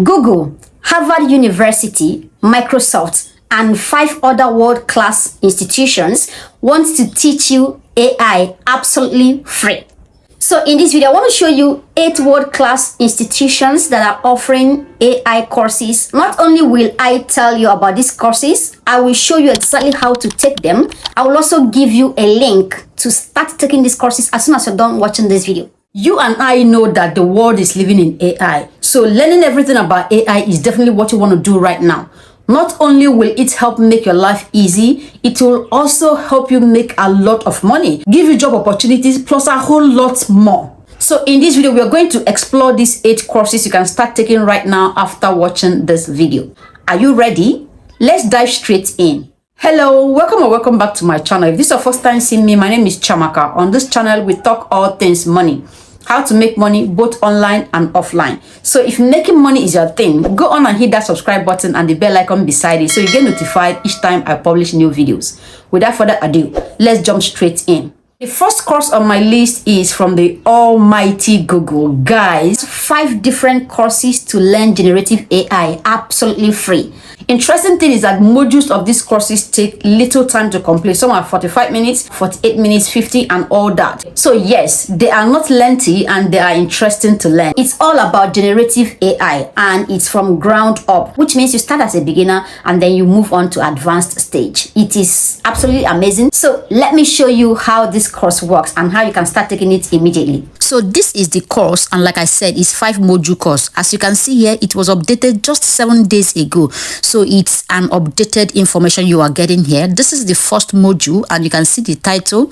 Google, Harvard University, Microsoft, and 5 other world-class institutions want to teach you AI absolutely free. So in this video, I want to show you 8 world-class institutions that are offering AI courses. Not only will I tell you about these courses, I will show you exactly how to take them. I will also give you a link to start taking these courses as soon as you're done watching this video. You and I know that the world is living in AI. So learning everything about AI is definitely what you want to do right now. Not only will it help make your life easy, it will also help you make a lot of money, give you job opportunities, plus a whole lot more. So in this video, we are going to explore these 8 courses you can start taking right now after watching this video. Are you ready? Let's dive straight in. Hello, welcome or welcome back to my channel. If this is your first time seeing me, my name is Chamaka. On this channel, we talk all things money. How to make money both online and offline. So if making money is your thing, go on and hit that subscribe button and the bell icon beside it so you get notified each time I publish new videos. Without further ado, let's jump straight in. The first course on my list is from the almighty Google. Guys, 5 different courses to learn generative AI absolutely free. Interesting thing is that modules of these courses take little time to complete. Some are 45 minutes, 48 minutes, 50 and all that. So yes, they are not lengthy and they are interesting to learn. It's all about generative AI and it's from ground up, which means you start as a beginner and then you move on to advanced stage. It is absolutely amazing. So let me show you how this course works and how you can start taking it immediately. So this is the course, and like I said, it's 5 module course. As you can see here, it was updated just 7 days ago. So it's an updated information you are getting here. This is the first module and you can see the title.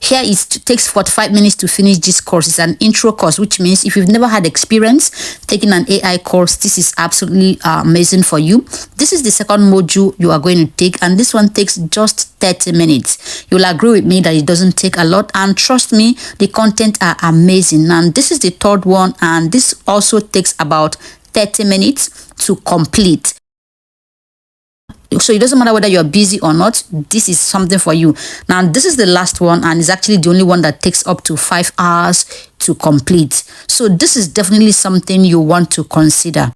Here it takes 45 minutes to finish this course. It's an intro course, which means if you've never had experience taking an AI course, this is absolutely amazing for you. This is the second module you are going to take, and this one takes just 30 minutes. You'll agree with me that it doesn't take a lot, and trust me, the content are amazing. And this is the third one, and this also takes about 30 minutes to complete. So it doesn't matter whether you're busy or not, this is something for you. Now, this is the last one, and it's actually the only one that takes up to 5 hours to complete. So this is definitely something you want to consider.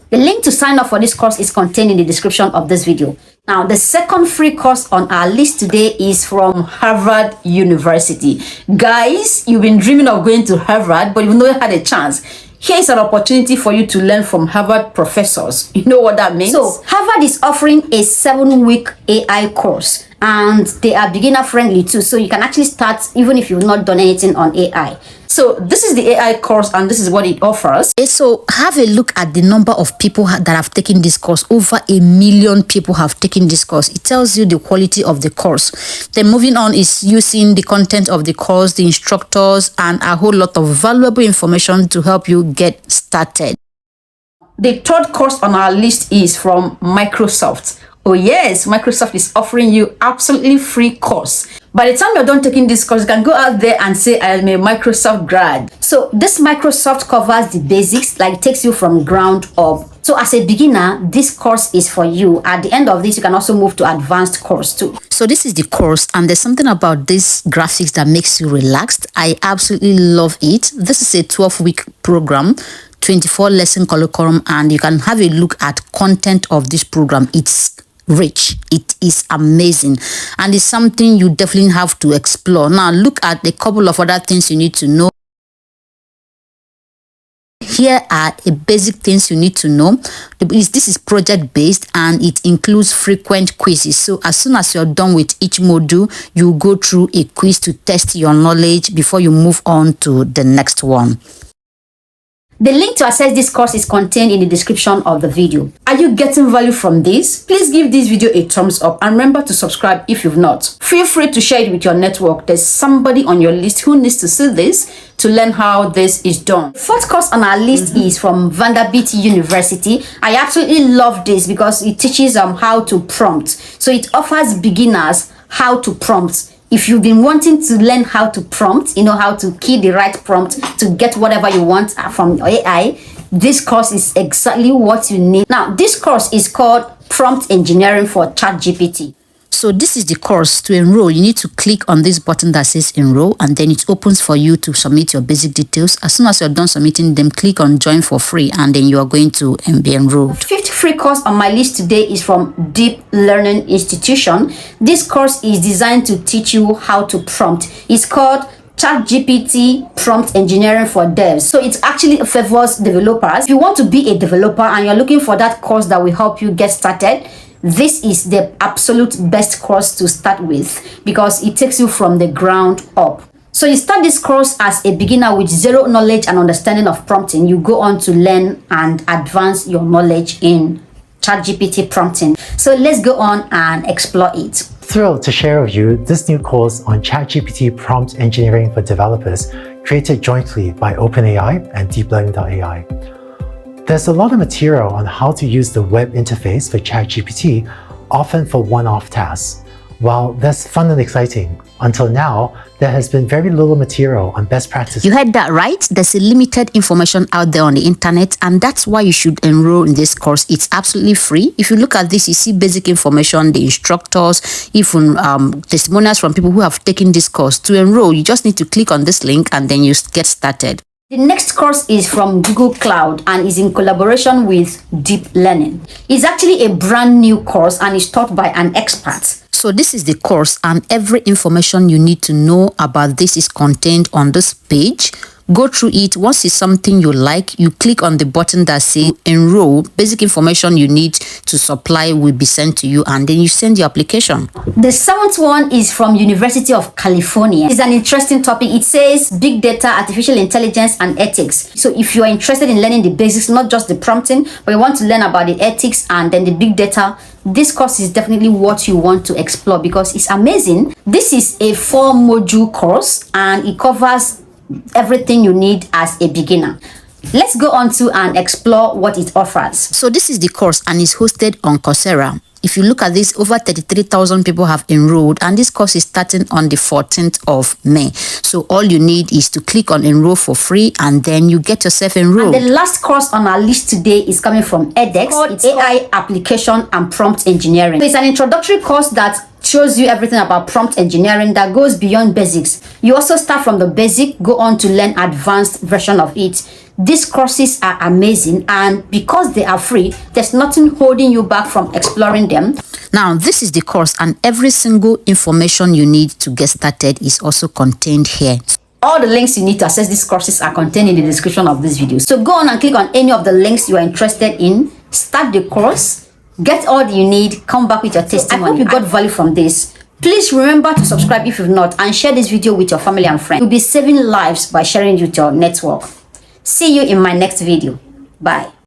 The link to sign up for this course is contained in the description of this video. Now, the second free course on our list today is from Harvard University. Guys, you've been dreaming of going to Harvard, but you've never had a chance. Here's an opportunity for you to learn from Harvard professors. You know what that means? So Harvard is offering a 7-week AI course, and they are beginner friendly too. So you can actually start even if you've not done anything on AI. So this is the AI course and this is what it offers. So have a look at the number of people that have taken this course. Over 1 million people have taken this course. It tells you the quality of the course. Then moving on is using the content of the course, the instructors, and a whole lot of valuable information to help you get started. The third course on our list is from Microsoft. Oh yes, Microsoft is offering you absolutely free course. By the time you're done taking this course, you can go out there and say, I am a Microsoft grad. So this Microsoft covers the basics, like it takes you from ground up. So as a beginner, this course is for you. At the end of this, you can also move to advanced course too. So this is the course, and there's something about this graphics that makes you relaxed. I absolutely love it. This is a 12-week program, 24 lesson curriculum, and you can have a look at content of this program. It's rich, it is amazing, and it's something you definitely have to explore. Now look at a couple of other things you need to know. Here are the basic things you need to know. This is project based and it includes frequent quizzes. So as soon as you're done with each module, you go through a quiz to test your knowledge before you move on to the next one. The link to access this course is contained in the description of the video. Are you getting value from this? Please give this video a thumbs up and remember to subscribe if you've not. Feel free to share it with your network. There's somebody on your list who needs to see this to learn how this is done. The fourth course on our list is from Vanderbilt University. I absolutely love this because it teaches how to prompt. So it offers beginners how to prompt. If you've been wanting to learn how to prompt, you know how to key the right prompt to get whatever you want from AI, this course is exactly what you need. Now, this course is called Prompt Engineering for ChatGPT. So this is the course. To enroll, you need to click on this button that says enroll, and then it opens for you to submit your basic details. As soon as you're done submitting them, click on join for free, and then you are going to be enrolled. The fifth free course on my list today is from Deep Learning Institution. This course is designed to teach you how to prompt. It's called ChatGPT Prompt Engineering for Devs. So it actually favors developers. If you want to be a developer and you're looking for that course that will help you get started, this is the absolute best course to start with because it takes you from the ground up. So you start this course as a beginner with zero knowledge and understanding of prompting. You go on to learn and advance your knowledge in ChatGPT prompting. So let's go on and explore it. Thrilled to share with you this new course on ChatGPT Prompt Engineering for Developers, created jointly by OpenAI and DeepLearning.ai. There's a lot of material on how to use the web interface for ChatGPT, often for one-off tasks. While that's fun and exciting, until now, there has been very little material on best practices. You heard that right? There's a limited information out there on the internet, and that's why you should enroll in this course. It's absolutely free. If you look at this, you see basic information, the instructors, even testimonials from people who have taken this course. To enroll, you just need to click on this link and then you get started. The next course is from Google Cloud and is in collaboration with Deep Learning. It's actually a brand new course and is taught by an expert. So this is the course, and every information you need to know about this is contained on this page. Go through it. Once it's something you like, you click on the button that says enroll. Basic information you need to supply will be sent to you, and then you send your application. The seventh one is from University of California. It's an interesting topic. It says big data, artificial intelligence, and ethics. So if you are interested in learning the basics, not just the prompting, but you want to learn about the ethics and then the big data, this course is definitely what you want to explore because it's amazing. This is a 4-module course and it covers everything you need as a beginner. Let's go on to and explore what it offers. So this is the course and it's hosted on Coursera. If you look at this, over 33,000 people have enrolled, and this course is starting on the 14th of May. So all you need is to click on enroll for free, and then you get yourself enrolled. And the last course on our list today is coming from EdX. It's AI Application and Prompt Engineering. So it's an introductory course that shows you everything about prompt engineering that goes beyond basics. You also start from the basic, go on to learn advanced version of it. These courses are amazing, and because they are free, there's nothing holding you back from exploring them. Now, this is the course, and every single information you need to get started is also contained here. All the links you need to access these courses are contained in the description of this video. So go on and click on any of the links you are interested in, start the course, get all you need, come back with your testimony. I hope you got value from this. Please remember to subscribe if you've not, and share this video with your family and friends. You'll be saving lives by sharing it with your network. See you in my next video. Bye.